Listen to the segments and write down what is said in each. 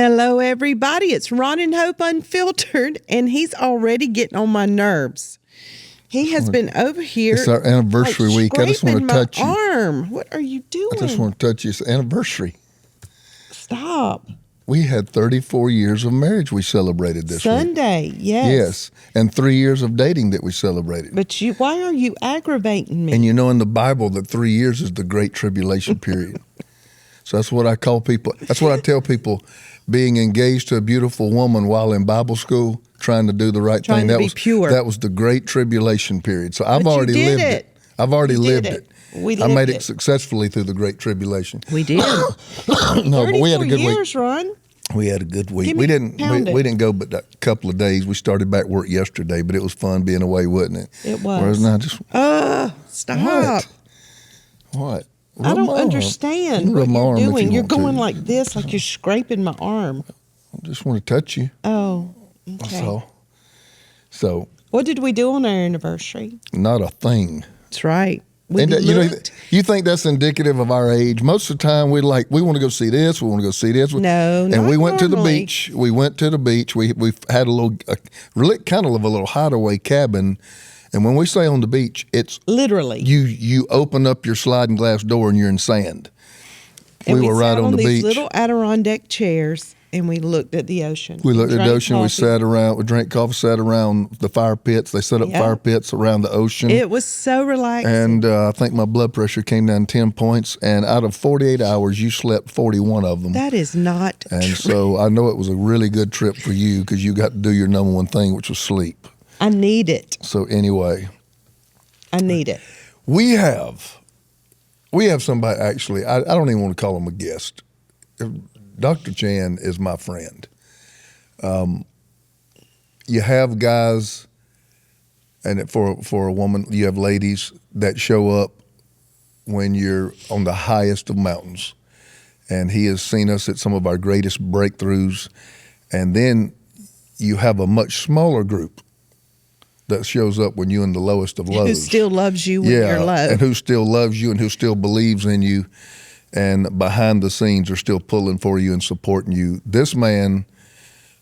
Hello, everybody. It's Ron and Hope Unfiltered, and he's already getting on my nerves. He has been over here. It's our anniversary week. I just want to touch you. Arm. What are you doing? I just want to touch you. It's anniversary. Stop. We had 34 years of marriage we celebrated this Sunday, week. yes. Yes, and 3 years of dating that we celebrated. But why are you aggravating me? And you know in the Bible that 3 years is the Great Tribulation period. So that's what I call people. That's what I tell people. Being engaged to a beautiful woman while in Bible school, trying to do the right thing. That was pure. That was the Great Tribulation period. So I've already lived it. I've already lived it. I made it successfully through the Great Tribulation. We did. No, but we had a good years, week. Ron. We had a good week. We didn't go but a couple of days. We started back work yesterday, but it was fun being away, wasn't it? It was. Whereas now just stop. What? I don't understand what you're doing. You're going like this, like you're scraping my arm. I just want to touch you. Oh, okay. So. What did we do on our anniversary? Not a thing. That's right. You think that's indicative of our age? Most of the time, we want to go see this. We want to go see this. No, and we went normally. to the beach. We went to the beach. We had a little hideaway cabin. And when we say on the beach, it's literally you open up your sliding glass door and you're in sand. And we were right on the these beach. Little Adirondack chairs, and we looked at the ocean. We looked at the ocean. We sat around. We drank coffee. Sat around the fire pits. They set up fire pits around the ocean. It was so relaxing. And I think my blood pressure came down 10 points. And out of 48 hours, you slept 41 of them. That is not And true. so I know it was a really good trip for you because you got to do your number one thing, which was sleep. I need it. So anyway. I need it. We have somebody, actually, I don't even want to call him a guest. Dr. Chan is my friend. You have guys, and for a woman, you have ladies that show up when you're on the highest of mountains. And he has seen us at some of our greatest breakthroughs. And then you have a much smaller group that shows up when you're in the lowest of lows. Who still loves you when you're low. And who still loves you and who still believes in you and behind the scenes are still pulling for you and supporting you. This man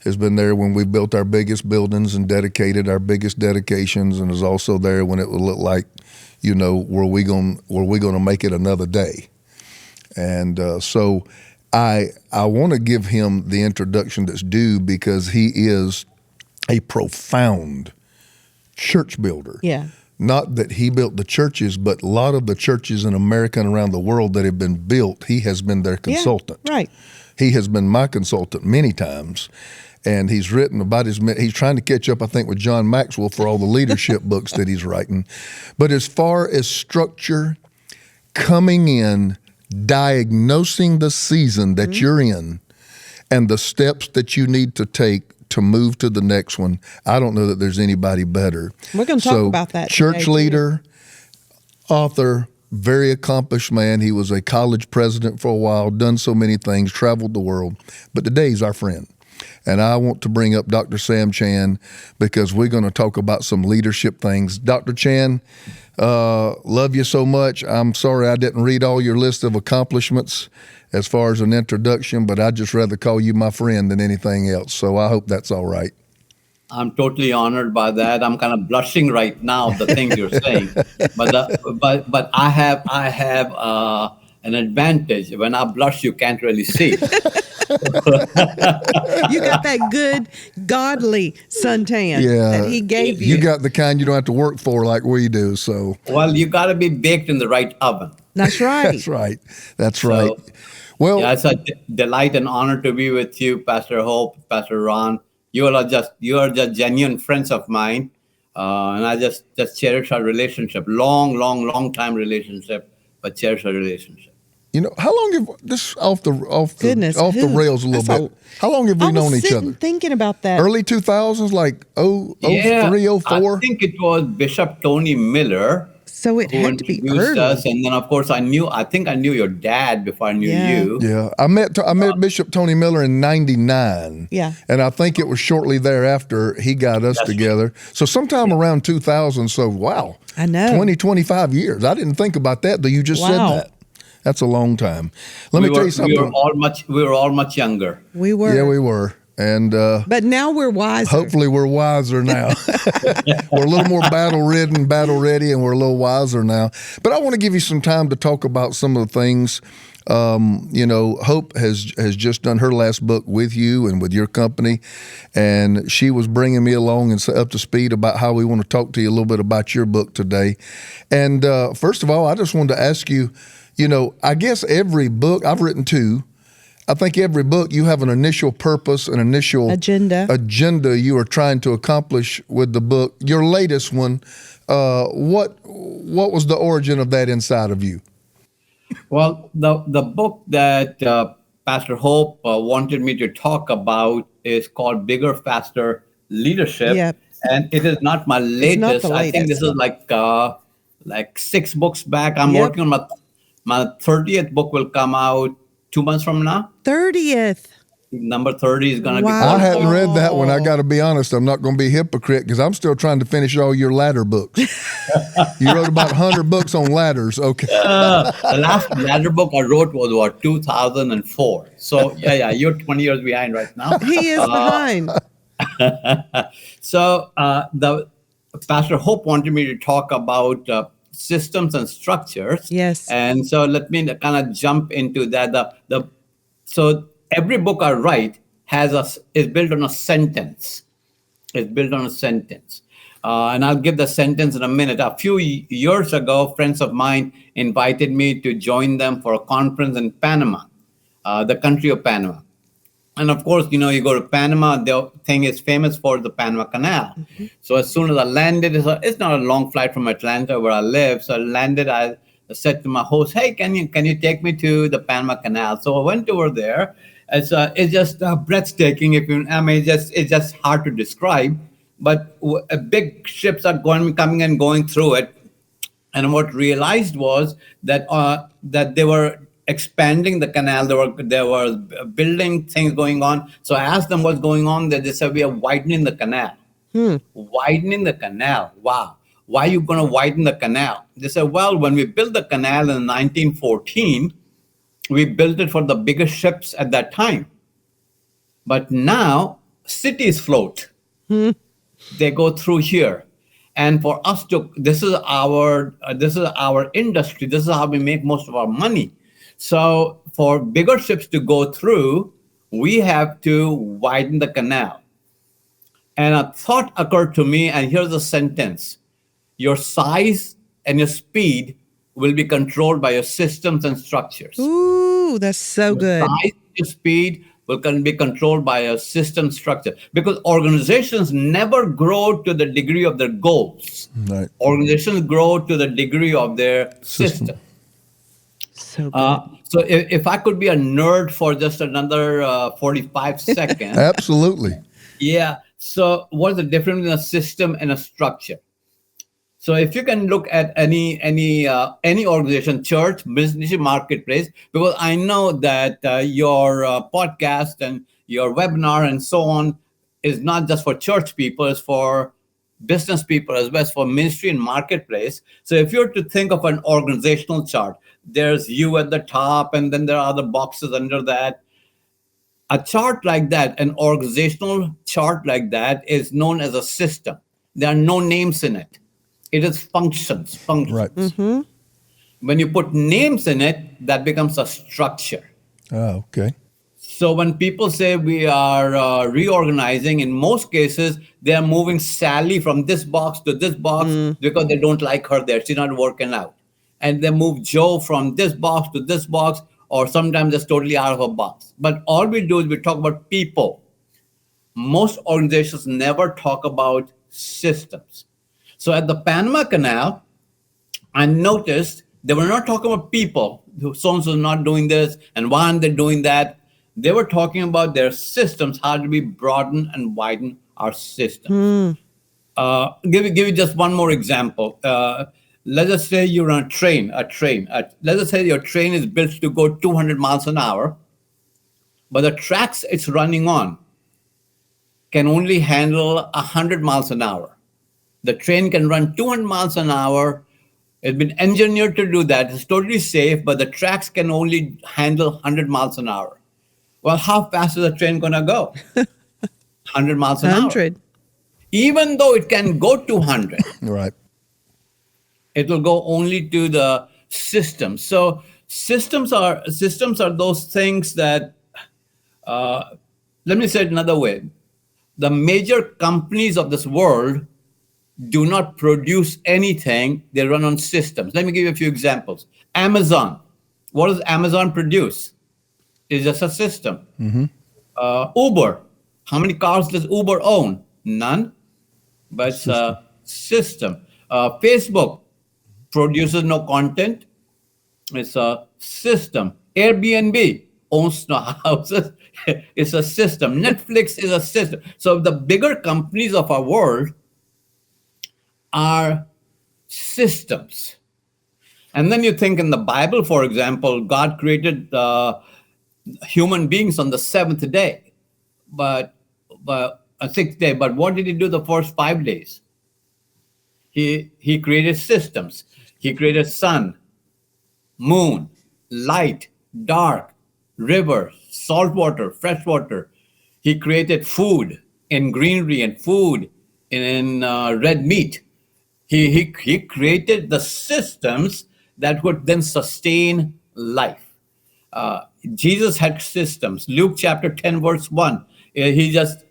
has been there when we built our biggest buildings and dedicated our biggest dedications, and is also there when it would look like, were we going to make it another day? And so I want to give him the introduction that's due because he is a profound church builder. Yeah. Not that he built the churches, but a lot of the churches in America and around the world that have been built, he has been their consultant. Yeah, right. He has been my consultant many times, and he's written about he's trying to catch up, I think, with John Maxwell for all the leadership books that he's writing. But as far as structure, coming in, diagnosing the season that you're in, and the steps that you need to take to move to the next one, I don't know that there's anybody better. We're going to talk about that Church today, leader, author, very accomplished man. He was a college president for a while, done so many things, traveled the world. But today he's our friend. And I want to bring up Dr. Sam Chan because we're going to talk about some leadership things. Dr. Chan, love you so much. I'm sorry I didn't read all your list of accomplishments as far as an introduction, but I'd just rather call you my friend than anything else. So I hope that's all right. I'm totally honored by that. I'm kind of blushing right now, the things you're saying. But I have an advantage. When I blush, you can't really see. You got that good, godly suntan that he gave you. You got the kind you don't have to work for like we do. So well, you got to be baked in the right oven. That's right. That's right. That's right. Well, it's a delight and honor to be with you, Pastor Hope, Pastor Ron. You are just genuine friends of mine, and I just cherish our relationship. Long time relationship, but cherish our relationship. How long have this off the rails a little bit? How long have we known each other? Thinking about that. Early 2000s, like 03, 04? I think it was Bishop Tony Miller. So it had to be early. Us, and then of course I think I knew your dad before I knew you. Yeah, I met Bishop Tony Miller in '99. Yeah, and I think it was shortly thereafter he got us together. So sometime around 2000. So wow, I know 25 years. I didn't think about that, though you just said that. That's a long time. Let me tell you something. We were all much younger. We were. Yeah, we were. And but now we're wiser. Hopefully we're wiser now. We're a little more battle-ridden, battle-ready, and we're a little wiser now. But I want to give you some time to talk about some of the things. Hope has just done her last book with you and with your company, and she was bringing me along and up to speed about how we want to talk to you a little bit about your book today. And first of all, I just wanted to ask you, I guess every book, I've written 2, I think every book you have an initial purpose, an initial agenda you are trying to accomplish with the book. Your latest one, what was the origin of that inside of you? Well, the book that Pastor Hope wanted me to talk about is called Bigger, Faster Leadership. Yep. And it is not my latest. I think this is like 6 books back. I'm working on my 30th book will come out 2 months from now. 30th. Number 30 is going to be. I hadn't read that one. I got to be honest. I'm not going to be a hypocrite because I'm still trying to finish all your ladder books. You wrote about 100 books on ladders. Okay. The last ladder book I wrote was 2004. So yeah, you're 20 years behind right now. He is behind. So the Pastor Hope wanted me to talk about systems and structures. Yes. And so let me kind of jump into that. So every book I write is built on a sentence. It's built on a sentence. And I'll give the sentence in a minute. A few years ago, friends of mine invited me to join them for a conference in Panama, the country of Panama. And of course, you go to Panama, the thing is famous for the Panama Canal. Mm-hmm. So as soon as I landed, it's not a long flight from Atlanta where I live. So I landed, I said to my host, hey, can you take me to the Panama Canal? So I went over there. It's just breathtaking. It's just hard to describe. But big ships are coming and going through it. And what realized was that they were expanding the canal. There were building things going on. So I asked them what's going on. They said we are widening the canal. Widening the canal. Wow. Why are you going to widen the canal? They said, well, when we built the canal in 1914, we built it for the biggest ships at that time. But now cities float. They go through here. And for us this is our industry. This is how we make most of our money. So for bigger ships to go through, we have to widen the canal. And a thought occurred to me, and here's a sentence. Your size and your speed will be controlled by your systems and structures. Ooh, that's so good. Your size and your speed will be controlled by a system structure, because organizations never grow to the degree of their goals. Right. Organizations grow to the degree of their system. So good. So if I could be a nerd for just another 45 seconds. Absolutely. Yeah. So what is the difference between a system and a structure? So if you can look at any organization, church, business, marketplace, because I know that your podcast and your webinar and so on is not just for church people, it's for business people as well as for ministry and marketplace. So if you're to think of an organizational chart, there's you at the top, and then there are other boxes under that. A chart like that, an organizational chart like that, is known as a system. There are no names in it. It is functions. Right. Mm-hmm. When you put names in it, that becomes a structure. Oh, okay. So when people say we are reorganizing, in most cases, they are moving Sally from this box to this box because they don't like her there. She's not working out. And they move Joe from this box to this box, or sometimes just totally out of a box. But all we do is we talk about people. Most organizations never talk about systems. So at the Panama Canal, I noticed they were not talking about people. So-and-so is not doing this, and why aren't they doing that? They were talking about their systems, how do we broaden and widen our systems. Give you just one more example. Let's just say you're on a train. Let's just say your train is built to go 200 miles an hour, but the tracks it's running on can only handle 100 miles an hour. The train can run 200 miles an hour It's been engineered to do that. It's totally safe, but the tracks can only handle 100 miles an hour. Well, how fast is the train going to go? 100 miles an hour. 100. Even though it can go to 100, Right. it will go only to the system. So systems are those things that, let me say it another way. The major companies of this world do not produce anything. They run on systems. Let me give you a few examples. Amazon. What does Amazon produce? It's just a system. Uber. How many cars does Uber own? None. But it's a system. Facebook produces no content. It's a system. Airbnb owns no houses. It's a system. Netflix is a system. So the bigger companies of our world are systems. And then you think in the Bible, for example, God created human beings on the seventh day, but a sixth day. But what did he do the first 5 days? He created systems. He created sun, moon, light, dark, river, salt water, fresh water. He created food in greenery and food in red meat. He created the systems that would then sustain life. Jesus had systems. Luke chapter 10, verse 1.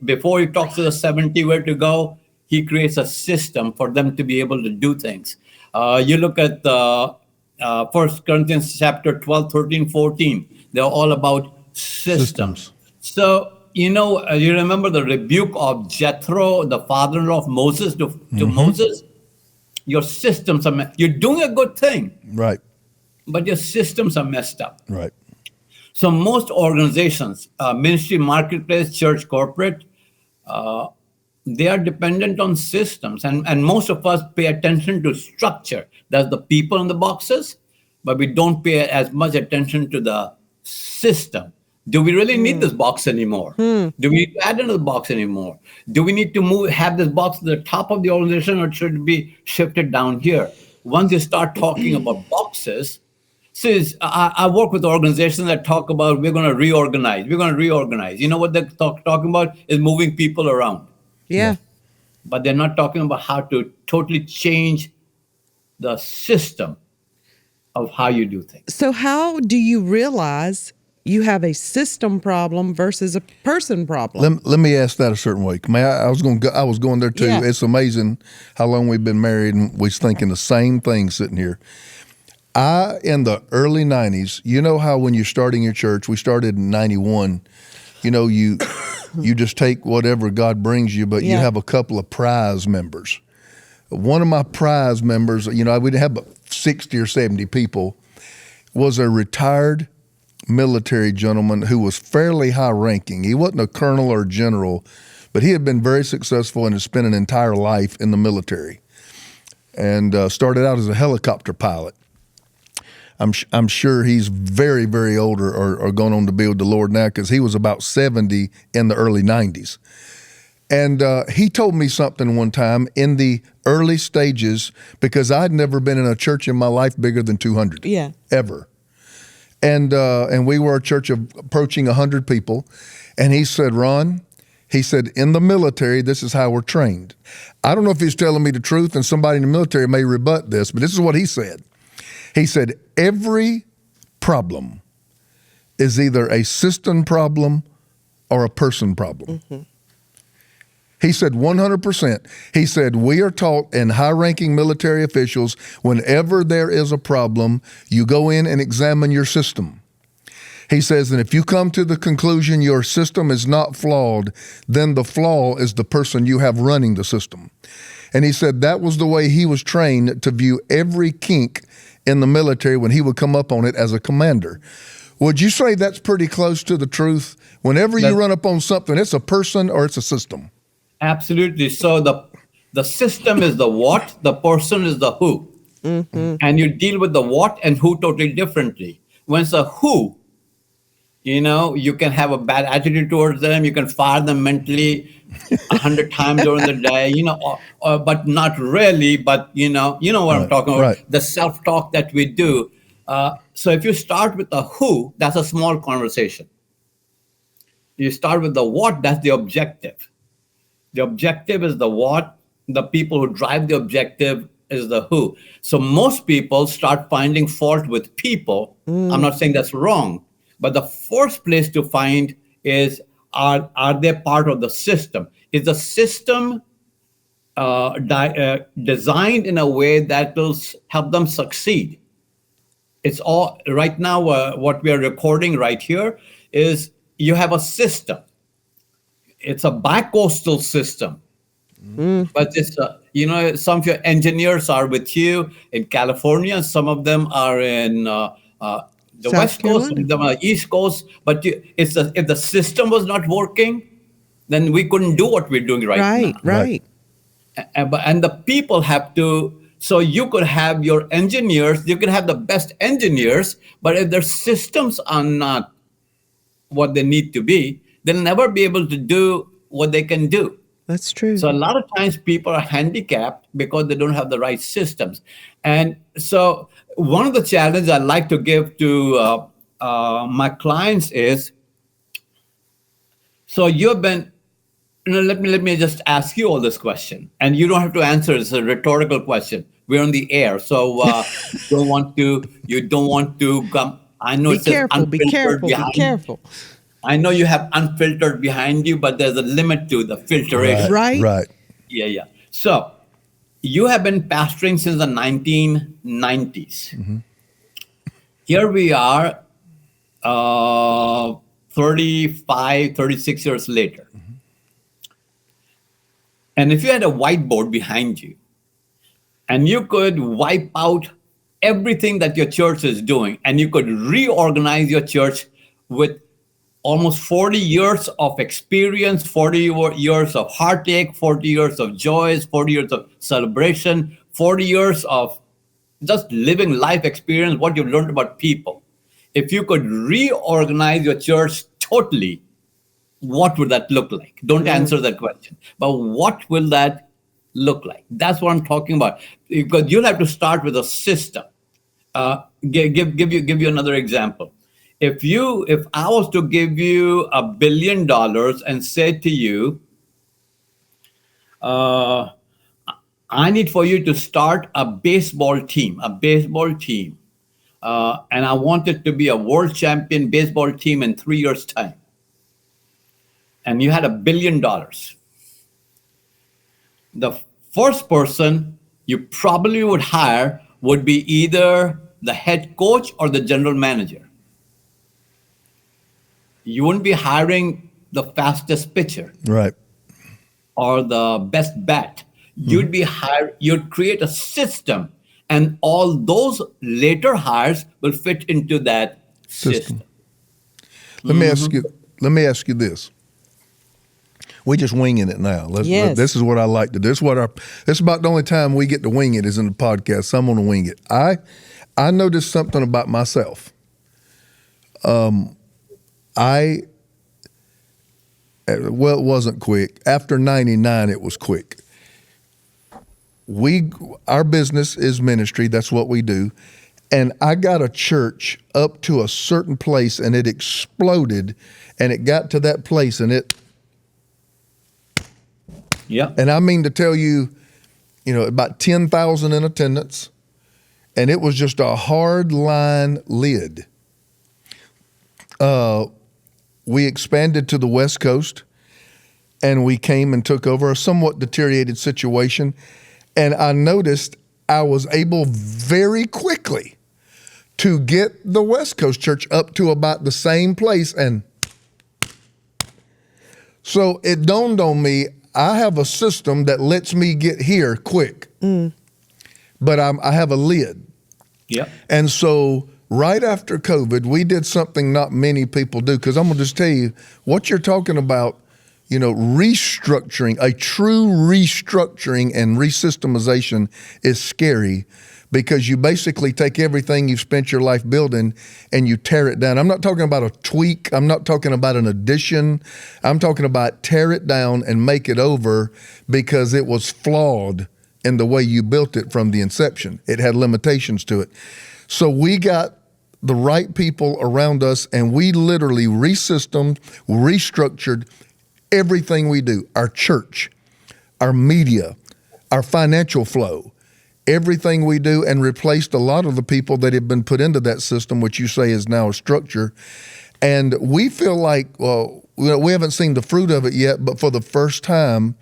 Before he talks to the 70 where to go, he creates a system for them to be able to do things. You look at 1 Corinthians chapter 12, 13, 14. They're all about systems. So, you remember the rebuke of Jethro, the father-in-law of Moses, to Moses? Your systems are you're doing a good thing. Right. But your systems are messed up. Right. So most organizations, ministry, marketplace, church, corporate, they are dependent on systems. And most of us pay attention to structure. That's the people in the boxes, but we don't pay as much attention to the system. Do we really need this box anymore? Do we need to add another box anymore? Do we need to have this box to the top of the organization, or should it be shifted down here? Once you start talking about boxes, I work with organizations that talk about we're going to reorganize. We're going to reorganize. You know what they're talking about is moving people around. Yeah. But they're not talking about how to totally change the system of how you do things. So how do you realize you have a system problem versus a person problem? Let me ask that a certain way. I was going there too. Yeah. It's amazing how long we've been married, and we're thinking the same thing sitting here. In the early 90s, you know how when you're starting your church, we started in 91, you just take whatever God brings you, but you have a couple of prize members. One of my prize members, we didn't have 60 or 70 people, was a retired military gentleman who was fairly high ranking. He wasn't a colonel or general, but he had been very successful and had spent an entire life in the military, and started out as a helicopter pilot. I'm sure he's very, very old or gone on to be with the Lord now, because he was about 70 in the early 90s. And he told me something one time in the early stages, because I'd never been in a church in my life bigger than 200. Yeah. Ever. And we were a church of approaching 100 people. And he said, Ron, in the military, this is how we're trained. I don't know if he's telling me the truth, and somebody in the military may rebut this, but this is what he said. He said, every problem is either a system problem or a person problem. Mm-hmm. He said 100%. He said, we are taught in high-ranking military officials, whenever there is a problem, you go in and examine your system. He says, and if you come to the conclusion your system is not flawed, then the flaw is the person you have running the system. And he said that was the way he was trained to view every kink in the military when he would come up on it as a commander. Would you say that's pretty close to the truth? Whenever you run up on something, it's a person or it's a system? Absolutely. So the system is the what, the person is the who. Mm-hmm. And you deal with the what and who totally differently. When it's a who, You can have a bad attitude towards them. You can fire them mentally 100 times during the day, but not really. But what I'm talking about. Right. The self-talk that we do. So if you start with the who, that's a small conversation. You start with the what, that's the objective. The objective is the what. The people who drive the objective is the who. So most people start finding fault with people. I'm not saying that's wrong, but the first place to find is, are they part of the system? Is the system designed in a way that will help them succeed? It's all right now. What we are recording right here is you have a system. It's a bicoastal system. But it's some of your engineers are with you in California. Some of them are in the West Coast. Some of them are East Coast. But if the system was not working, then we couldn't do what we're doing right now. Right. And the people have to. So you could have your engineers. You can have the best engineers, but if their systems are not what they need to be, they'll never be able to do what they can do. That's true. So a lot of times people are handicapped because they don't have the right systems. And so one of the challenges I like to give to my clients is, so you've been, let me just ask you all this question, and you don't have to answer. It's a rhetorical question. We're on the air, so you don't want to come. I know it says unfiltered behind. Be careful. I know you have unfiltered behind you, but there's a limit to the filtration. Right. Yeah. So you have been pastoring since the 1990s. Mm-hmm. Here we are, 35, 36 years later. Mm-hmm. And if you had a whiteboard behind you, and you could wipe out everything that your church is doing, and you could reorganize your church with almost 40 years of experience, 40 years of heartache, 40 years of joys, 40 years of celebration, 40 years of just living life experience, what you've learned about people. If you could reorganize your church totally, what would that look like? Don't answer that question. But what will that look like? That's what I'm talking about. Because you'll have to start with a system. Give you another example. If I was to give you $1 billion and say to you, I need for you to start a baseball team, and I want it to be a world champion baseball team in 3 years' time. And you had $1 billion. The first person you probably would hire would be either the head coach or the general manager. You wouldn't be hiring the fastest pitcher, right, or the best bat. You'd be you'd create a system, and all those later hires will fit into that system. Let me ask you this. We're just winging it now. This is what I like to do. This is about the only time we get to wing it is in the podcast. So I'm going to wing it. I noticed something about myself. It wasn't quick. After 99, it was quick. Our business is ministry. That's what we do. And I got a church up to a certain place, and it exploded, and it got to that place, and it. Yeah. And I mean to tell you, about 10,000 in attendance, and it was just a hard line lid. We expanded to the West Coast, and we came and took over a somewhat deteriorated situation. And I noticed I was able very quickly to get the West Coast church up to about the same place. And so it dawned on me, I have a system that lets me get here quick, but I have a lid. Yeah. And so right after COVID, we did something not many people do, because I'm going to just tell you, what you're talking about restructuring, a true restructuring and resystemization is scary because you basically take everything you've spent your life building and you tear it down. I'm not talking about a tweak. I'm not talking about an addition. I'm talking about tear it down and make it over because it was flawed in the way you built it from the inception. It had limitations to it. So we got the right people around us and we literally resystemed, restructured everything we do, our church, our media, our financial flow, everything we do, and replaced a lot of the people that have been put into that system, which you say is now a structure. And we feel like, well, we haven't seen the fruit of it yet, but for the first time,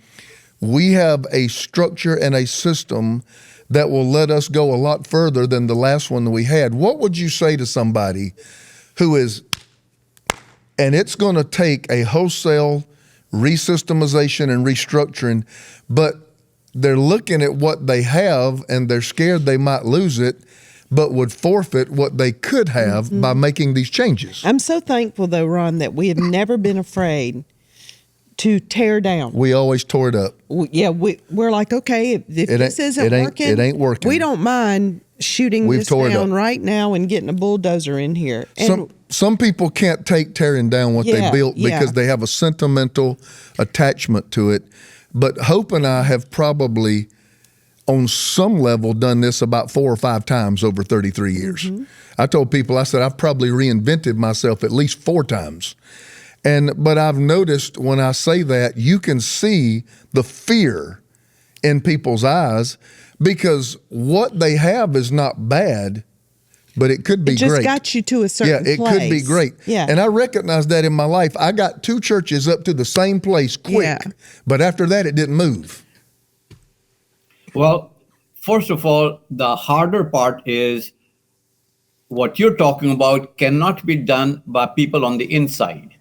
we have a structure and a system that will let us go a lot further than the last one that we had. What would you say to somebody who is, and it's going to take a wholesale resystemization and restructuring, but they're looking at what they have and they're scared they might lose it, but would forfeit what they could have by making these changes. I'm so thankful, though, Ron, that we have never been afraid to tear down. We always tore it up. Yeah, we're like, okay, if this isn't working, it ain't working. We don't mind shooting this down right now and getting a bulldozer in here. And some people can't take tearing down what they built because they have a sentimental attachment to it. But Hope and I have probably, on some level, done this about 4 or 5 times over 33 years. I told people, I said, I've probably reinvented myself at least 4 times. But I've noticed when I say that, you can see the fear in people's eyes because what they have is not bad, but it could be great. It just got you to a certain place. Yeah, it could be great. Yeah. And I recognize that in my life. I got 2 churches up to the same place quick, but after that, it didn't move. Well, first of all, the harder part is what you're talking about cannot be done by people on the inside.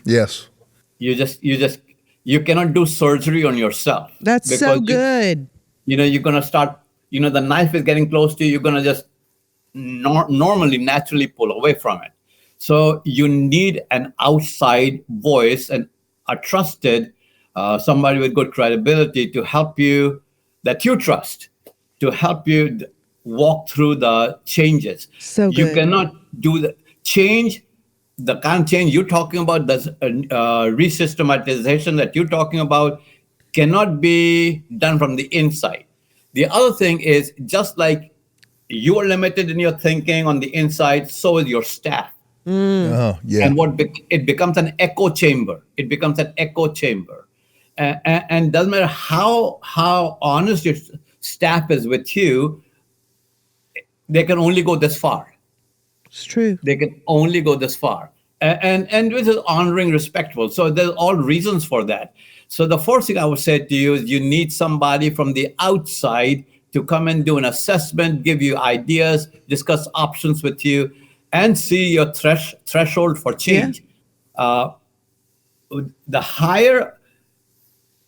Yes. You cannot do surgery on yourself. That's so good. You're going to start, the knife is getting close to you. You're going to just normally, naturally pull away from it. So you need an outside voice and a trusted, somebody with good credibility to help you, that you trust, to help you walk through the changes. So good. You cannot do the change. The kind of change you're talking about, the resystematization that you're talking about, cannot be done from the inside. The other thing is, just like you are limited in your thinking on the inside, so is your staff. Oh, yeah. And it becomes an echo chamber. It becomes an echo chamber. And doesn't matter how honest your staff is with you, they can only go this far. It's true. They can only go this far. And which is honoring, respectful. So there's all reasons for that. So the first thing I would say to you is you need somebody from the outside to come and do an assessment, give you ideas, discuss options with you, and see your threshold for change. The higher,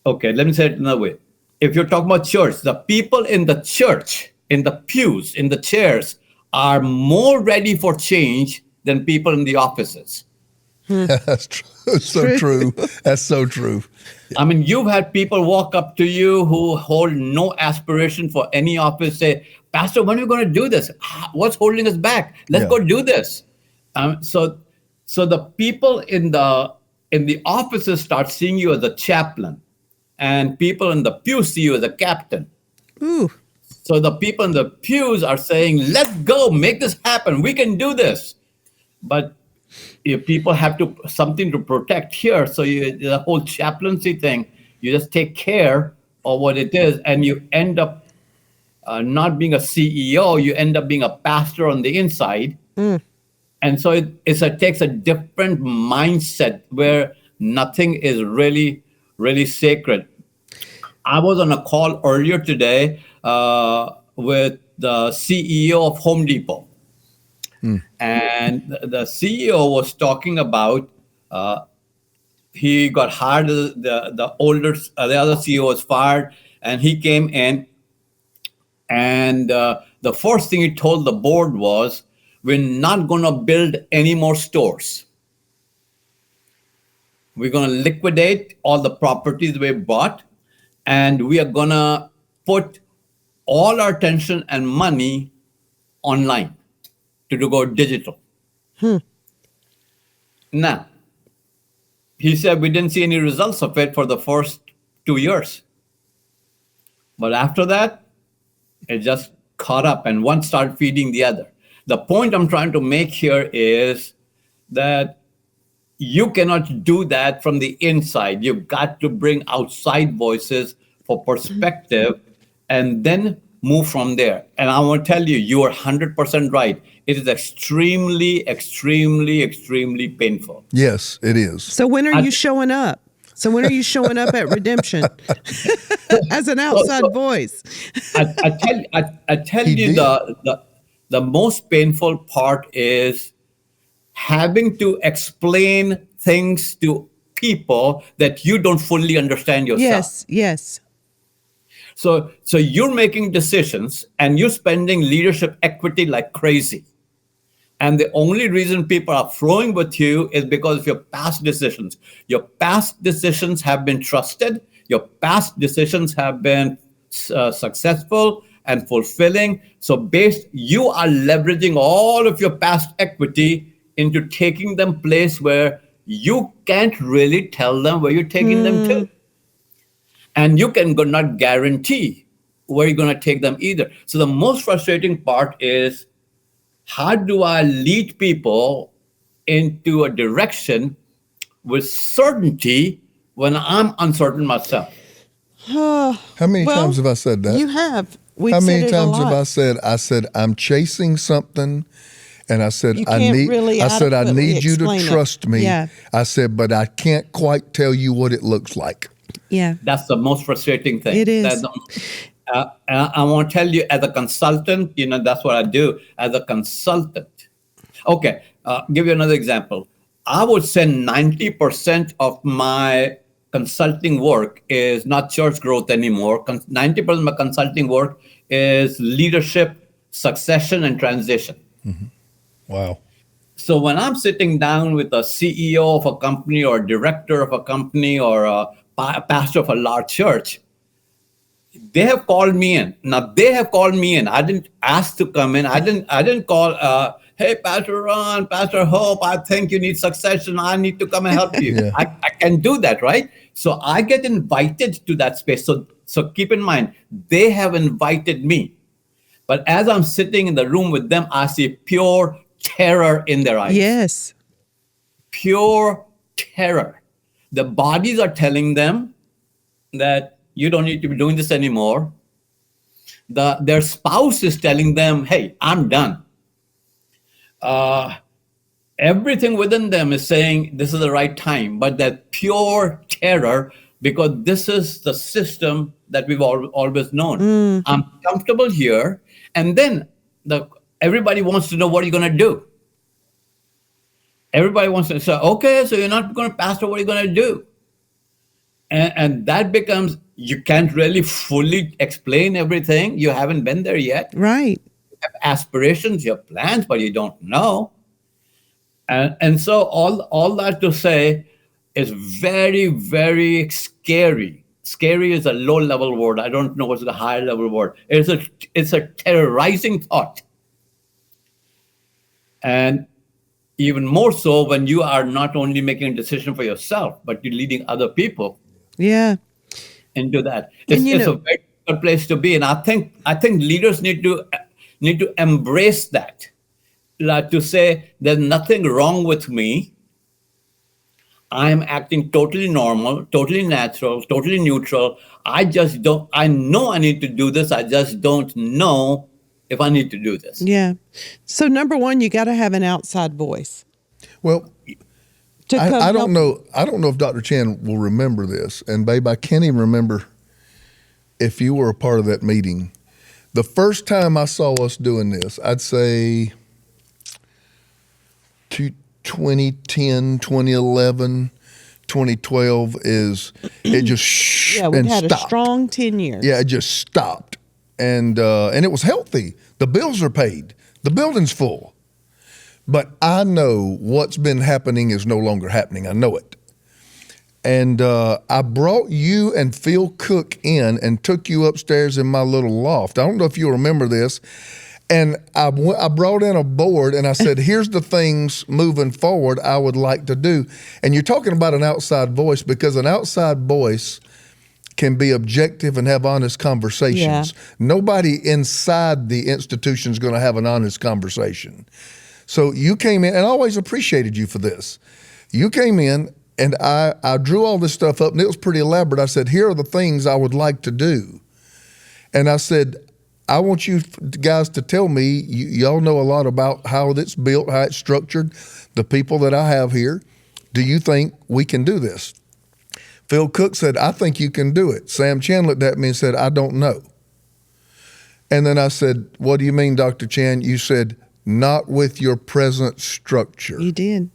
okay, let me say it another way. If you're talking about church, the people in the church, in the pews, in the chairs, are more ready for change than people in the offices. That's true. So true. That's so true. I mean, you've had people walk up to you who hold no aspiration for any office, say, Pastor, when are we going to do this? What's holding us back? Let's go do this. So the people in the offices start seeing you as a chaplain, and people in the pew see you as a captain. Ooh. So the people in the pews are saying, let's go, make this happen. We can do this. But if people have something to protect here, so the whole chaplaincy thing, you just take care of what it is, and you end up not being a CEO, you end up being a pastor on the inside. And so it takes a different mindset where nothing is really, really sacred. I was on a call earlier today with the CEO of Home Depot. And the CEO was talking about he got hired. The other CEO was fired, and he came in. And the first thing he told the board was, "We're not going to build any more stores. We're going to liquidate all the properties we bought, and we are going to put all our attention and money online to go digital. Now, he said we didn't see any results of it for the first 2 years. But after that, it just caught up and one started feeding the other. The point I'm trying to make here is that you cannot do that from the inside. You've got to bring outside voices for perspective and then move from there. And I want to tell you, you are 100% right. It is extremely, extremely, extremely painful. Yes, it is. So when are you showing up? So when are you showing up at redemption as an outside voice? I tell you the most painful part is having to explain things to people that you don't fully understand yourself. Yes. So you're making decisions and you're spending leadership equity like crazy. And the only reason people are flowing with you is because of your past decisions. Your past decisions have been trusted. Your past decisions have been successful and fulfilling. So you are leveraging all of your past equity into taking them place where you can't really tell them where you're taking them to. And you can not guarantee where you're going to take them either. So the most frustrating part is, how do I lead people into a direction with certainty when I'm uncertain myself? How many times have I said that? You have. How many times have I said, I'm chasing something, and I said, I need you to trust me. Yeah. I said, but I can't quite tell you what it looks like. Yeah. That's the most frustrating thing. It is. I want to tell you, as a consultant, that's what I do as a consultant. Okay, give you another example. I would say 90% of my consulting work is not church growth anymore. 90% of my consulting work is leadership, succession, and transition. Mm-hmm. Wow. So when I'm sitting down with a CEO of a company or a director of a company or a pastor of a large church, they have called me in. Now they have called me in. I didn't ask to come in. I didn't call. Hey, Pastor Ron, Pastor Hope, I think you need succession. I need to come and help you. Yeah. I can do that, right? So I get invited to that space. So keep in mind, they have invited me. But as I'm sitting in the room with them, I see pure terror in their eyes. Yes. Pure terror. The bodies are telling them that you don't need to be doing this anymore. Their spouse is telling them, hey, I'm done. Everything within them is saying this is the right time, but that pure terror, because this is the system that we've always known. I'm comfortable here. And then everybody wants to know, what are you going to do? Everybody wants to say, okay, so you're not going to pastor, what are you going to do? And that becomes, you can't really fully explain everything. You haven't been there yet. Right. You have aspirations, you have plans, but you don't know. And so all that to say is very, very scary. Scary is a low-level word. I don't know what's the higher-level word. It's a terrorizing thought. And even more so when you are not only making a decision for yourself, but you're leading other people. Yeah. Into that. It's a very good place to be. And I think leaders need to embrace that. Like to say, there's nothing wrong with me. I'm acting totally normal, totally natural, totally neutral. I know I need to do this. I just don't know if I need to do this. Yeah. So number one, you got to have an outside voice. Well, I don't know. I don't know if Dr. Chan will remember this. And babe, I can't even remember if you were a part of that meeting. The first time I saw us doing this, I'd say 2010, 2011, 2012 is, it just yeah, we've had stopped. A strong 10 years. Yeah, it just stopped. And it was healthy. The bills are paid. The building's full. But I know what's been happening is no longer happening. I know it. And I brought you and Phil Cook in and took you upstairs in my little loft. I don't know if you remember this. And I brought in a board and I said, here's the things moving forward I would like to do. And you're talking about an outside voice, because an outside voice can be objective and have honest conversations. Yeah. Nobody inside the institution is going to have an honest conversation. So you came in, and I always appreciated you for this. You came in, and I drew all this stuff up, and it was pretty elaborate. I said, here are the things I would like to do. And I said, I want you guys to tell me, y'all know a lot about how it's built, how it's structured, the people that I have here. Do you think we can do this? Phil Cook said, I think you can do it. Sam Chan looked at me and said, I don't know. And then I said, what do you mean, Dr. Chan? You said, not with your present structure. You did.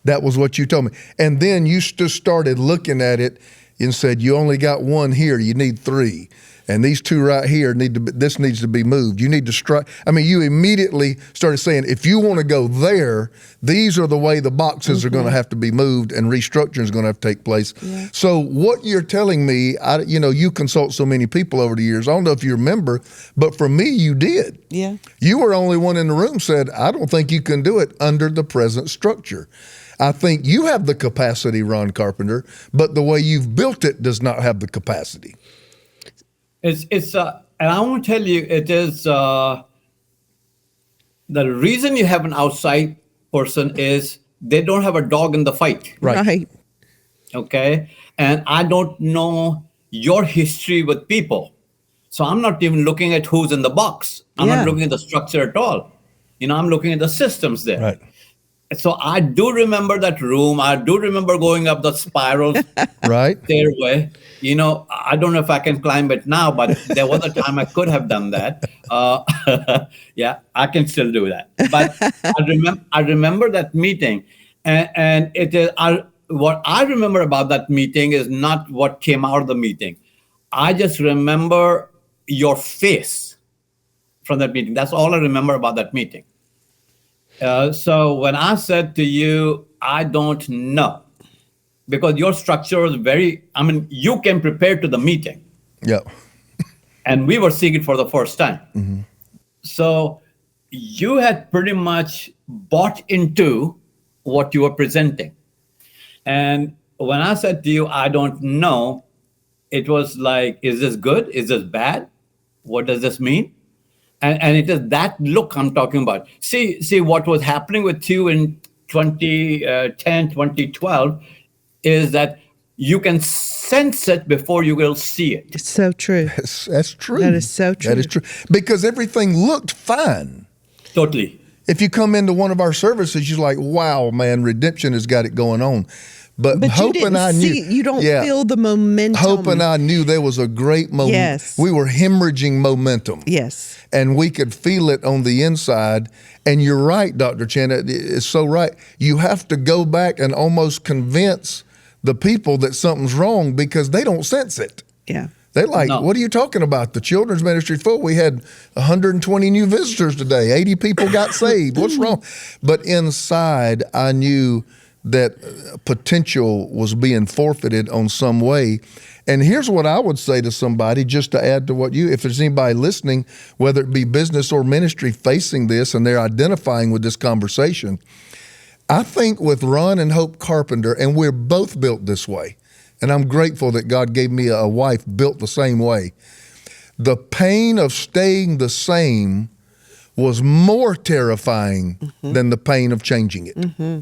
That was what you told me. And then you just started looking at it and said, you only got one here, you need three. And these two right here this needs to be moved. You need to strike. I mean, you immediately started saying, if you want to go there, these are the way the boxes are going to have to be moved, and restructuring is going to have to take place. Yeah. So what you're telling me, you consult so many people over the years. I don't know if you remember, but for me, you did. Yeah. You were the only one in the room said, I don't think you can do it under the present structure. I think you have the capacity, Ron Carpenter, but the way you've built it does not have the capacity. It's and I want to tell you, it is the reason you have an outside person is they don't have a dog in the fight. Right. Okay. And I don't know your history with people. So I'm not even looking at who's in the box. I'm not looking at the structure at all. I'm looking at the systems there. Right. So I do remember that room. I do remember going up the spiral stairway. I don't know if I can climb it now, but there was a time I could have done that. Yeah, I can still do that. But I remember that meeting, and it is what I remember about that meeting is not what came out of the meeting. I just remember your face from that meeting. That's all I remember about that meeting. So when I said to you, I don't know, because your structure was you came prepared to the meeting. Yeah. And we were seeing it for the first time. Mm-hmm. So you had pretty much bought into what you were presenting. And when I said to you, I don't know, it was like, is this good? Is this bad? What does this mean? And it is that look I'm talking about. See what was happening with you in 2010, 2012 is that you can sense it before you will see it. It's so true. That's true. That is so true. That is true. Because everything looked fine. Totally. If you come into one of our services, you're like, wow, man, redemption has got it going on. But Hope you didn't and I see, knew. you don't feel the momentum. Hope and I knew there was a great moment. Yes. We were hemorrhaging momentum. Yes. And we could feel it on the inside. And you're right, Dr. Chan, it's so right. You have to go back and almost convince the people that something's wrong because they don't sense it. Yeah. They're like, No. What are you talking about? The children's ministry full. We had 120 new visitors today. 80 people got saved. What's wrong? But inside, I knew that potential was being forfeited on some way. And here's what I would say to somebody, just to add to if there's anybody listening, whether it be business or ministry facing this and they're identifying with this conversation, I think with Ron and Hope Carpenter, and we're both built this way, and I'm grateful that God gave me a wife built the same way. The pain of staying the same was more terrifying than the pain of changing it. Mm-hmm.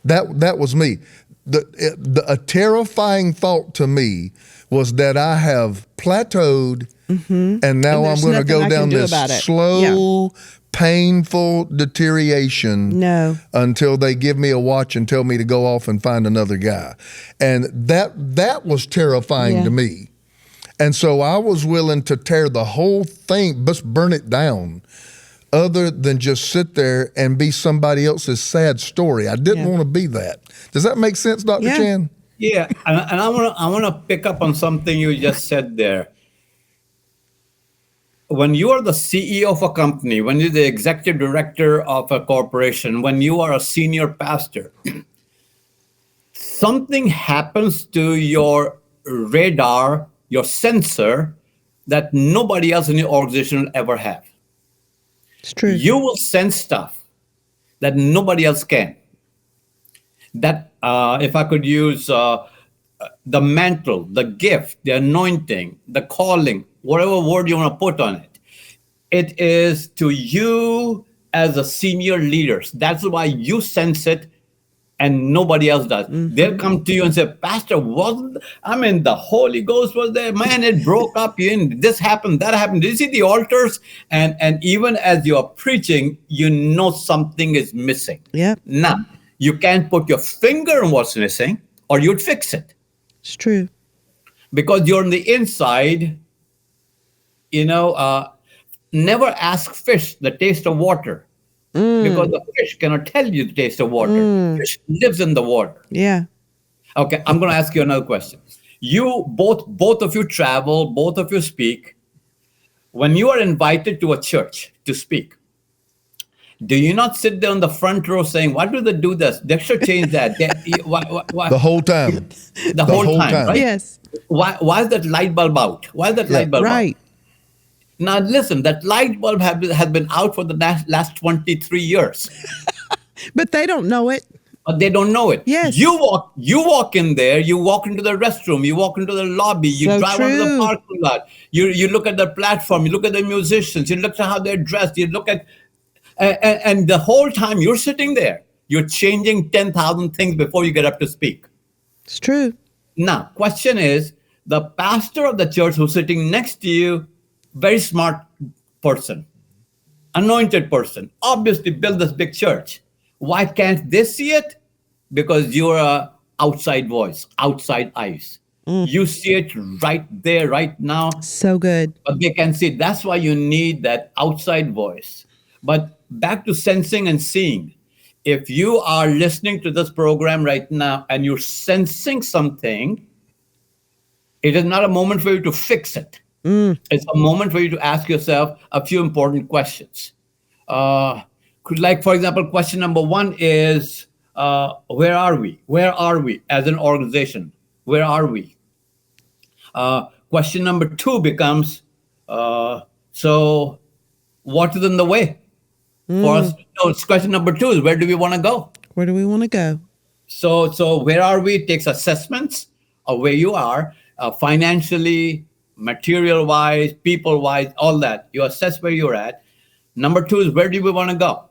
That was me. A terrifying thought to me was that I have plateaued, and now I'm going to go down this slow, painful deterioration until they give me a watch and tell me to go off and find another guy. And that was terrifying to me. And so I was willing to tear the whole thing, just burn it down, other than just sit there and be somebody else's sad story. I didn't want to be that. Does that make sense, Dr. Chan? Yeah, and I want to pick up on something you just said there. When you are the CEO of a company, when you're the executive director of a corporation, when you are a senior pastor, something happens to your radar, your sensor, that nobody else in your organization will ever have. It's true. You will sense stuff that nobody else can. That, if I could use the mantle, the gift, the anointing, the calling, whatever word you want to put on it, it is to you as a senior leaders. That's why you sense it and nobody else does. They'll come to you and say, Pastor, the Holy Ghost was there. Man, it broke up. This happened, that happened. Did you see the altars? And even as you're preaching, you know something is missing. Yep. Now, you can't put your finger on what's missing or you'd fix it. It's true. Because you're on the inside, never ask fish the taste of water. Because the fish cannot tell you the taste of water. Fish lives in the water. Yeah. Okay, I'm going to ask you another question. You both of you travel, both of you speak. When you are invited to a church to speak, do you not sit there on the front row saying, "Why do they do this? They should change that." Why? The whole time. The whole time, right? Yes. Why is that light bulb out? Why is that light bulb out? Right. Now listen, that light bulb has been out for the last 23 years. But they don't know it. But they don't know it. Yes. You walk in there, you walk into the restroom, you walk into the lobby, you So drive onto the true. parking lot, you look at the platform, you look at the musicians, you look at how they're dressed, you look at and the whole time you're sitting there, you're changing 10,000 things before you get up to speak. It's true. Now, question is, the pastor of the church who's sitting next to you, very smart person, anointed person, obviously built this big church. Why can't they see it? Because you're a outside voice, outside eyes. You see it right there, right now, So good. but they can see it. That's why you need that outside voice. But back to sensing and seeing. If you are listening to this program right now and you're sensing something, it is not a moment for you to fix it. It's a moment for you to ask yourself a few important questions. Like, for example, question number one is, where are we? Where are we as an organization? Where are we? Question number two becomes, so what is in the way for us? No, question number two is, where do we want to go? Where do we want to go? So where are we? It takes assessments of where you are, financially, material-wise, people-wise, all that. You assess where you're at. Number two is, where do we want to go?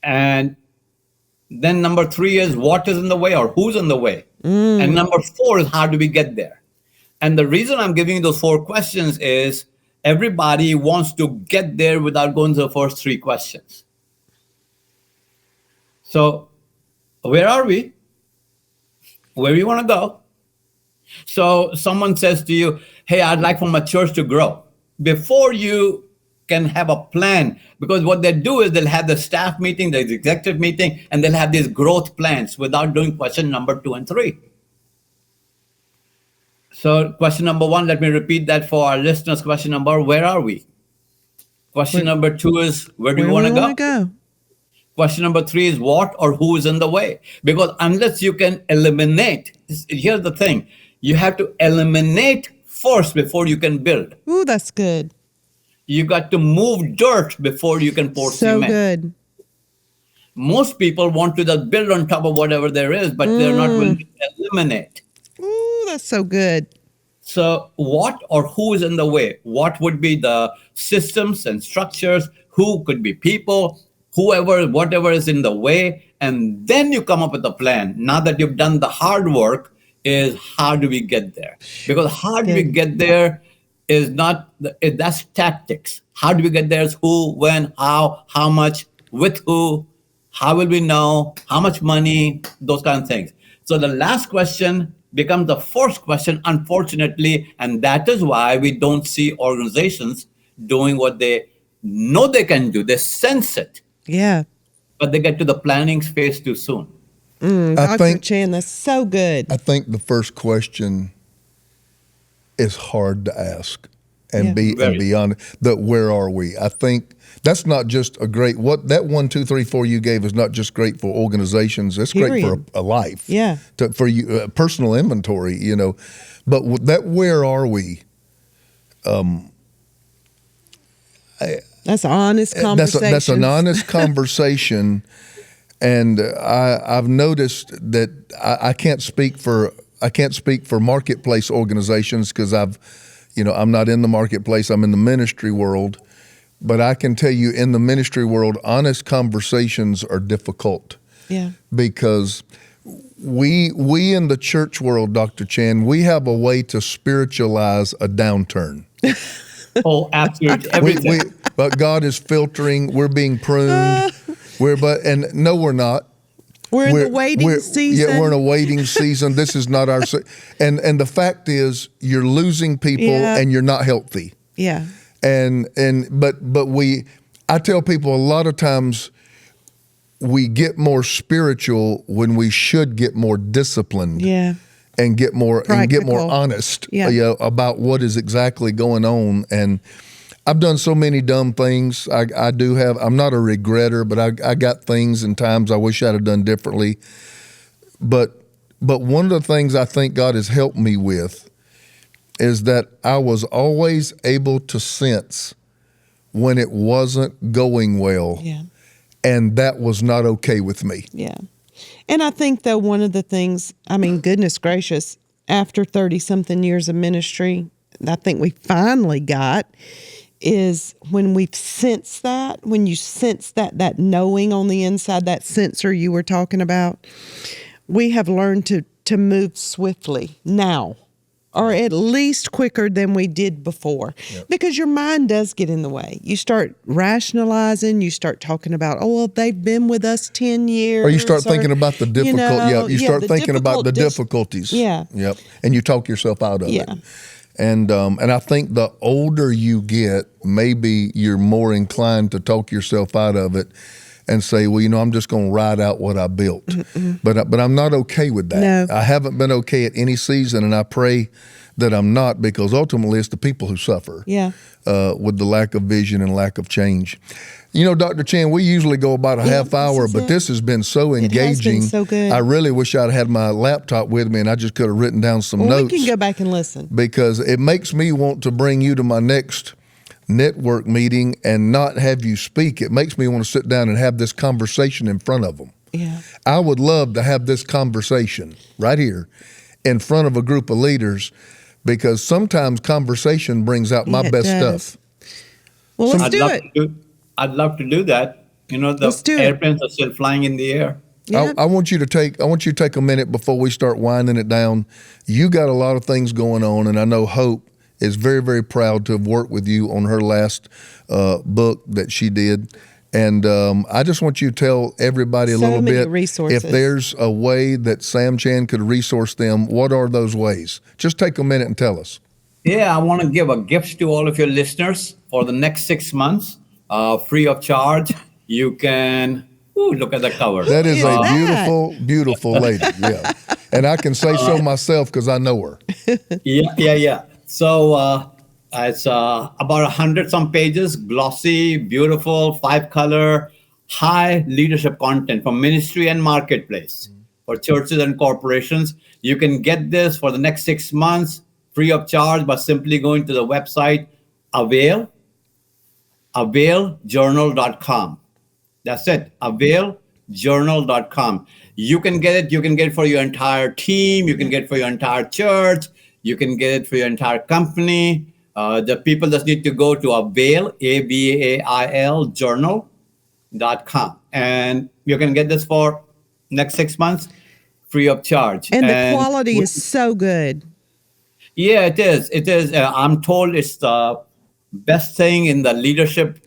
And then number three is, what is in the way or who's in the way? And number four is, how do we get there? And the reason I'm giving you those four questions is everybody wants to get there without going to the first three questions. So where are we? Where do you want to go? So someone says to you, hey, I'd like for my church to grow. Before you can have a plan, because what they do is they'll have the staff meeting, the executive meeting, and they'll have these growth plans without doing question number 2 and 3. So question number 1, let me repeat that for our listeners. Question number, where are we? Question number 2 is, where do you want to go? Question number 3 is, what or who is in the way? Because unless you can eliminate, here's the thing, you have to eliminate first before you can build. Ooh, that's good. You got to move dirt before you can pour cement. So good. Most people want to just build on top of whatever there is, but they're not willing to eliminate. Ooh, that's so good. So what or who is in the way? What would be the systems and structures? Who could be people? Whoever, whatever is in the way. And then you come up with a plan. Now that you've done the hard work, is how do we get there? Because how do we get there is not, that's tactics. How do we get there is who, when, how much, with who, how will we know, how much money, those kind of things. So the last question becomes the first question, unfortunately, and that is why we don't see organizations doing what they know they can do. They sense it. Yeah. But they get to the planning phase too soon. Dr. Chan, that's so good. I think the first question is hard to ask. and Yeah. be Very. and beyond the where are we? I think that's not just a great what that 1, 2, 3, 4 you gave is not just great for organizations. It's great for Period. a life. Yeah. For you, personal inventory. But that where are we? That's an honest conversation. That's an honest conversation, and I've noticed that I can't speak for marketplace organizations because I'm not in the marketplace. I'm in the ministry world, but I can tell you in the ministry world, honest conversations are difficult. Yeah. Because we in the church world, Dr. Chan, we have a way to spiritualize a downturn. Oh, absolutely. Everything. But God is filtering. We're being pruned. We're not. We're in the waiting season. Yeah, we're in a waiting season. This is not our. And the fact is, you're losing people, and you're not healthy. Yeah. But I tell people a lot of times we get more spiritual when we should get more disciplined. Yeah. And get more honest about what is exactly going on. And I've done so many dumb things. I'm not a regretter, but I got things and times I wish I'd have done differently. But one of the things I think God has helped me with is that I was always able to sense when it wasn't going well. Yeah. And that was not okay with me. Yeah. And I think, though, one of the things, goodness gracious, after 30-something years of ministry, I think we finally got is when we've sensed that, when you sense that knowing on the inside, that sensor you were talking about, we have learned to move swiftly now, or at least quicker than we did before. Yep. Because your mind does get in the way. You start rationalizing, you start talking about, they've been with us 10 years. Or you start thinking about the difficult. You start thinking about the difficulties. Yeah. Yep. And you talk yourself out of it. And I think the older you get, maybe you're more inclined to talk yourself out of it and say, well, I'm just going to ride out what I built. But I'm not okay with that. No. I haven't been okay at any season, and I pray that I'm not, because ultimately it's the people who suffer with the lack of vision and lack of change. Dr. Chan, we usually go about a half hour, but this has been so engaging. It has been so good. I really wish I'd had my laptop with me and I just could have written down some notes. We can go back and listen. Because it makes me want to bring you to my next network meeting and not have you speak. It makes me want to sit down and have this conversation in front of them. Yeah. I would love to have this conversation right here in front of a group of leaders, because sometimes conversation brings out my best stuff. Well, let's do it. I'd love to do that. The airplanes are still flying in the air. Yeah. I want you to take a minute before we start winding it down. You got a lot of things going on, and I know Hope is very, very proud to have worked with you on her last book that she did. And I just want you to tell everybody a little bit, resources. If there's a way that Sam Chan could resource them, what are those ways? Just take a minute and tell us. Yeah, I want to give a gift to all of your listeners for the next 6 months, free of charge. You can, look at the cover. That is a beautiful, beautiful lady. Yeah. And I can say so myself because I know her. Yeah. So it's about 100-some pages, glossy, beautiful, 5-color, high leadership content for ministry and marketplace for churches and corporations. You can get this for the next 6 months free of charge by simply going to the website availjournal.com. That's it, availjournal.com. You can get it. You can get it for your entire team. You can get it for your entire church. You can get it for your entire company. The people just need to go to Avail, AVAIL, journal.com. And you can get this for next 6 months free of charge. And the quality is so good. Yeah, it is. It is. I'm told it's the best thing in the leadership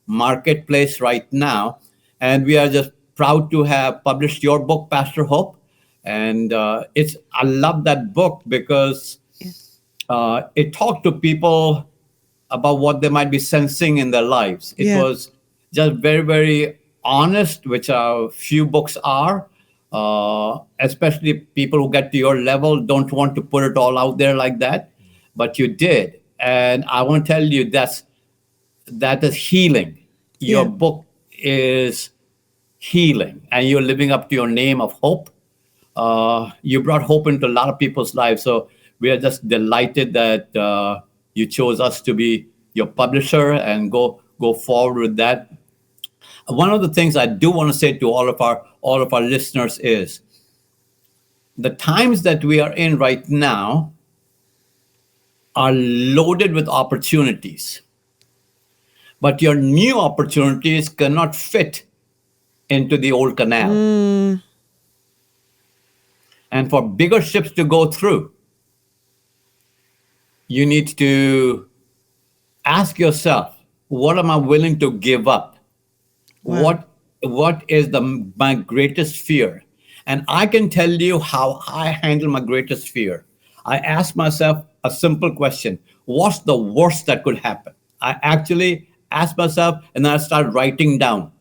marketplace right now. And we are just proud to have published your book, Pastor Hope. And I love that book because it talked to people about what they might be sensing in their lives. It was just very, very honest, which a few books are. Especially people who get to your level don't want to put it all out there like that. But you did. And I want to tell you that is healing. Your Yeah. book is healing, and you're living up to your name of hope. You brought hope into a lot of people's lives. So we are just delighted that you chose us to be your publisher and go forward with that. One of the things I do want to say to all of our listeners is the times that we are in right now are loaded with opportunities, but your new opportunities cannot fit into the old canal. And for bigger ships to go through, you need to ask yourself, what am I willing to give up? Wow. What is my greatest fear? And I can tell you how I handle my greatest fear. I ask myself a simple question: what's the worst that could happen? I actually ask myself, and then I start writing down.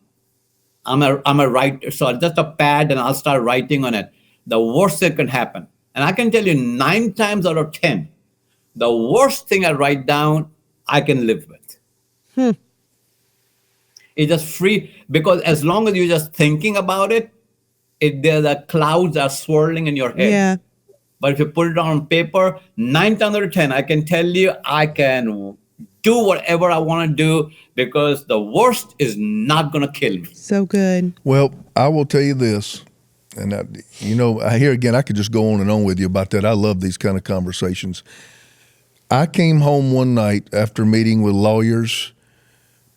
I'm a writer, so just a pad, and I'll start writing on it. The worst that can happen, and I can tell you 9 times out of 10, the worst thing I write down, I can live with. It's just free, because as long as you're just thinking about it, the clouds are swirling in your head. Yeah. But if you put it on paper, 9 times out of 10, I can tell you I can do whatever I want to do, because the worst is not going to kill me. So good. Well, I will tell you this, and I hear again, I could just go on and on with you about that. I love these kind of conversations. I came home one night after meeting with lawyers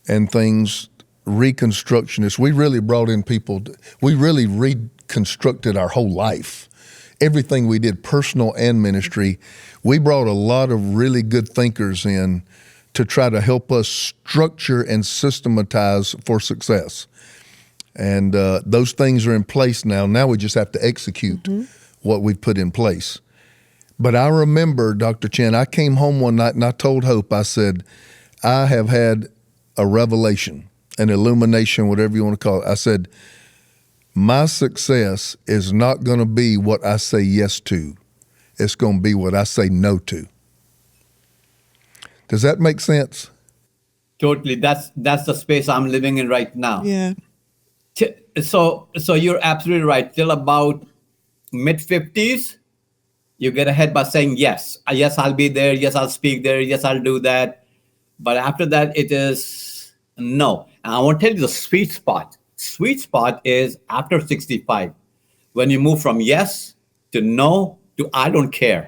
and things, reconstructionists. We really brought in people. We really reconstructed our whole life. Everything we did, personal and ministry. We brought a lot of really good thinkers in to try to help us structure and systematize for success. And those things are in place now. Now we just have to execute what we've put in place. But I remember, Dr. Chen, I came home one night and I told Hope, I said, I have had a revelation, an illumination, whatever you want to call it. I said, my success is not going to be what I say yes to. It's going to be what I say no to. Does that make sense? Totally. That's the space I'm living in right now. Yeah. So you're absolutely right. Till about mid-50s, you get ahead by saying yes. Yes, I'll be there. Yes, I'll speak there. Yes, I'll do that. But after that, it is no. And I want to tell you the sweet spot. Sweet spot is after 65, when you move from yes to no to I don't care.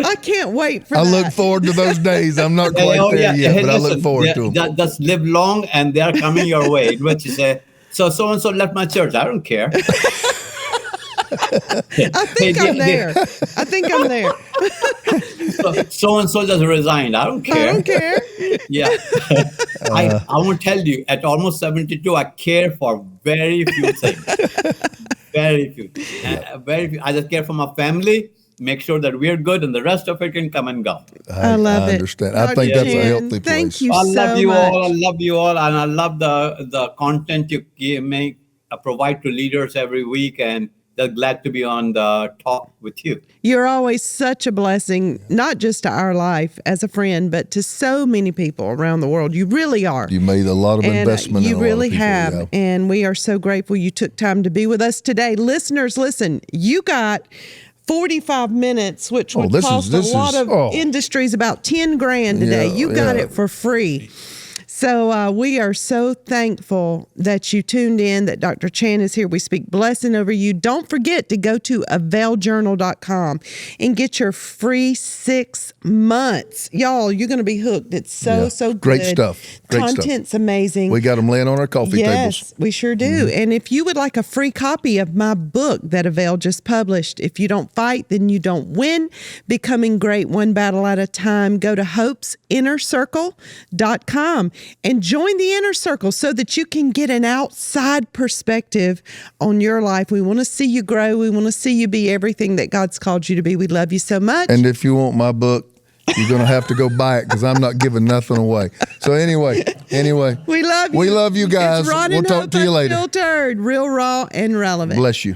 I can't wait for I that. look forward to those days. I'm not quite there yet, Hey, but I look listen, forward to them. Just live long, and they are coming your way. What you say? So and so left my church. I don't care. I think I'm there. I think I'm there. So and so just resigned. I don't care. I don't care. Yeah. I want to tell you, at almost 72, I care for very few things. Very few. Very few. I just care for my family, make sure that we're good, and the rest of it can come and go. I love it. understand. I think that's a Chen, healthy place. Thank you I so love you much. all. I love you all. And I love the content you provide to leaders every week. And they're glad to be on the talk with you. You're always such a blessing, not just to our life as a friend, but to so many people around the world. You really are. You made a lot of And investment in a you lot of really people, have. yeah. And we are so grateful you took time to be with us today. Listeners, listen, you got 45 minutes, which would this cost is- a lot of oh. industries about 10 grand today. Yeah, You got yeah. it for free. So we are so thankful that you tuned in, that Dr. Chan is here. We speak blessing over you. Don't forget to go to availjournal.com and get your free 6 months. Y'all, you're going to be hooked. It's so good. Great stuff. Great stuff. Content's amazing. We got them laying on our coffee Yes, tables. we sure do. And if you would like a free copy of my book that Avail just published, If You Don't Fight, Then You Don't Win, Becoming Great One Battle at a Time, go to hopesinnercircle.com and join the inner circle so that you can get an outside perspective on your life. We want to see you grow. We want to see you be everything that God's called you to be. We love you so much. And if you want my book, you're going to have to go buy it because I'm not giving nothing away. So anyway. We love you. We love you guys. It's Ron We'll and talk Hope to you later. Unfiltered, real, raw, and relevant. Bless you.